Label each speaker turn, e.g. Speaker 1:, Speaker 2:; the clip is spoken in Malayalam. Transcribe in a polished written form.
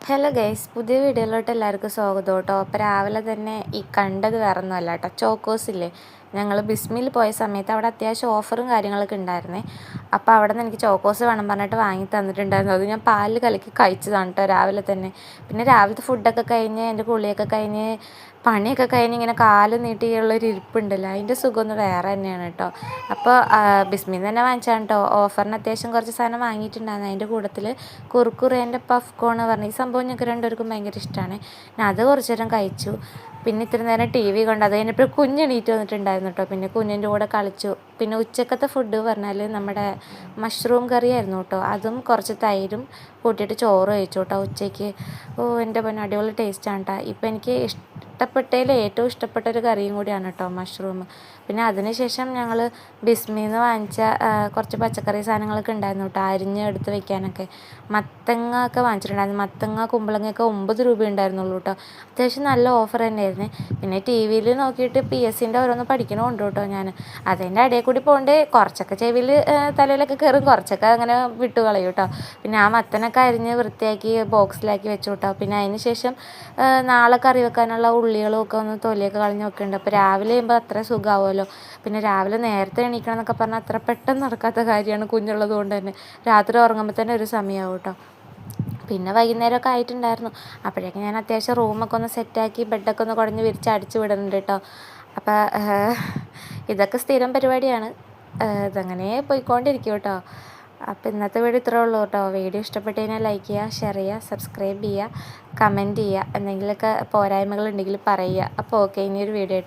Speaker 1: ഹലോ ഗൈസ്, പുതിയ വീഡിയോയിലോട്ട് എല്ലാവർക്കും സ്വാഗതം കേട്ടോ. അപ്പോൾ രാവിലെ തന്നെ ഈ കണ്ടത് വേറൊന്നുമല്ല കേട്ടോ, ചോക്കോസ് ഇല്ലേ. ഞങ്ങൾ ബിസ്മിയിൽ പോയ സമയത്ത് അവിടെ അത്യാവശ്യം ഓഫറും കാര്യങ്ങളൊക്കെ ഉണ്ടായിരുന്നേ. അപ്പോൾ അവിടെ നിന്ന് എനിക്ക് ചോക്കോസ് വേണം പറഞ്ഞിട്ട് വാങ്ങി തന്നിട്ടുണ്ടായിരുന്നു. അത് ഞാൻ പാലിൽ കലക്കി കഴിച്ചതാണ് കേട്ടോ രാവിലെ തന്നെ. പിന്നെ രാവിലത്തെ ഫുഡൊക്കെ കഴിഞ്ഞ് എൻ്റെ കുളിയൊക്കെ കഴിഞ്ഞ് പണിയൊക്കെ കഴിഞ്ഞ് ഇങ്ങനെ കാല് നീട്ടിയുള്ളൊരു ഇരിപ്പുണ്ടല്ലോ, അതിൻ്റെ സുഖമൊന്നും വേറെ തന്നെയാണ് കേട്ടോ. അപ്പോൾ ബിസ്മിന്ന് തന്നെ വാങ്ങിച്ചാണ് കേട്ടോ. ഓഫറിന് അത്യാവശ്യം കുറച്ച് സാധനം വാങ്ങിയിട്ടുണ്ടായിരുന്നു. അതിൻ്റെ കൂട്ടത്തിൽ കുർക്കുറേൻ്റെ പഫ് കോൺ പറഞ്ഞ ഈ സംഭവം ഞങ്ങൾക്ക് രണ്ടുപേർക്കും ഭയങ്കര ഇഷ്ടമാണ്. ഞാൻ അത് കുറച്ച് നേരം കഴിച്ചു. പിന്നെ ഇത്തിരി നേരം ടി വി കണ്ടു. അത് കഴിഞ്ഞപ്പോൾ കുഞ്ഞെണീറ്റ് വന്നിട്ടുണ്ടായിരുന്നു കേട്ടോ. പിന്നെ കുഞ്ഞിൻ്റെ കൂടെ കളിച്ചു. പിന്നെ ഉച്ചക്കത്തെ ഫുഡ് പറഞ്ഞാൽ നമ്മുടെ മഷ്റൂം കറി ആയിരുന്നു കേട്ടോ. അതും കുറച്ച് തൈരും കൂട്ടിയിട്ട് ചോറ് കഴിച്ചു കേട്ടോ ഉച്ചയ്ക്ക്. എൻ്റെ പൊന്നെ, അടിപൊളി ടേസ്റ്റാണ് കേട്ടോ. ഇപ്പം എനിക്ക് ഇഷ്ടപ്പെട്ടതിൽ ഏറ്റവും ഇഷ്ടപ്പെട്ട ഒരു കറിയും കൂടിയാണ് കേട്ടോ മഷ്റൂം. പിന്നെ അതിനുശേഷം ഞങ്ങൾ ബിസ്മിന്ന് വാങ്ങിച്ച കുറച്ച് പച്ചക്കറി സാധനങ്ങളൊക്കെ ഉണ്ടായിരുന്നു കേട്ടോ, അരിഞ്ഞ് എടുത്ത് വെക്കാനൊക്കെ. മത്തങ്ങ ഒക്കെ വാങ്ങിച്ചിട്ടുണ്ടായിരുന്നു. മത്തങ്ങ കുമ്പളങ്ങയൊക്കെ 9 രൂപ ഉണ്ടായിരുന്നുള്ളൂ കേട്ടോ. അത്യാവശ്യം നല്ല ഓഫർ തന്നെയായിരുന്നു. പിന്നെ ടി വിയിൽ നോക്കിയിട്ട് PSCൻ്റെ ഓരോന്ന് പഠിക്കണമുണ്ട് കേട്ടോ ഞാൻ. അതിൻ്റെ ഇടയിൽ കൂടി പോകേണ്ടേ കുറച്ചൊക്കെ ചെവിയിൽ തലയിലൊക്കെ കയറും, കുറച്ചൊക്കെ അങ്ങനെ വിട്ടു കളയും കേട്ടോ. പിന്നെ ആ മത്തനൊക്കെ അരിഞ്ഞ് വൃത്തിയാക്കി ബോക്സിലാക്കി വെച്ചു കേട്ടോ. പിന്നെ അതിന് ശേഷം നാളെ കറി വെക്കാനുള്ള ഉള്ളികളും ഒക്കെ ഒന്ന് തൊലിയൊക്കെ കളഞ്ഞ് വെക്കുന്നുണ്ട്. അപ്പോൾ രാവിലെ ചെയ്യുമ്പോൾ അത്ര സുഖമാവുമല്ലോ. പിന്നെ രാവിലെ നേരത്തെ എണീക്കണം എന്നൊക്കെ പറഞ്ഞാൽ അത്ര പെട്ടെന്ന് നടക്കാത്ത കാര്യമാണ് കുഞ്ഞുള്ളത് കൊണ്ട് തന്നെ. രാത്രി ഉറങ്ങുമ്പോൾ തന്നെ ഒരു സമയമാവും കേട്ടോ. പിന്നെ വൈകുന്നേരമൊക്കെ ആയിട്ടുണ്ടായിരുന്നു. അപ്പോഴേക്കും ഞാൻ അത്യാവശ്യം റൂമൊക്കെ ഒന്ന് സെറ്റാക്കി ബെഡൊക്കെ ഒന്ന് കുടഞ്ഞ് വിരിച്ച് അടിച്ച് വിടുന്നുണ്ട് കേട്ടോ. അപ്പോൾ ഇതൊക്കെ സ്ഥിരം പരിപാടിയാണ്. ഇതങ്ങനെ പോയിക്കൊണ്ടിരിക്കും കേട്ടോ. അപ്പോൾ ഇന്നത്തെ വീഡിയോ ഇത്രേ ഉള്ളൂ കേട്ടോ. വീഡിയോ ഇഷ്ടപ്പെട്ട് കഴിഞ്ഞാൽ ലൈക്ക് ചെയ്യുക, ഷെയർ ചെയ്യുക, സബ്സ്ക്രൈബ് ചെയ്യുക, കമൻറ്റ് ചെയ്യുക. എന്തെങ്കിലുമൊക്കെ പോരായ്മകളുണ്ടെങ്കിൽ പറയുക. അപ്പോൾ ഓക്കെ, ഇനിയൊരു വീഡിയോ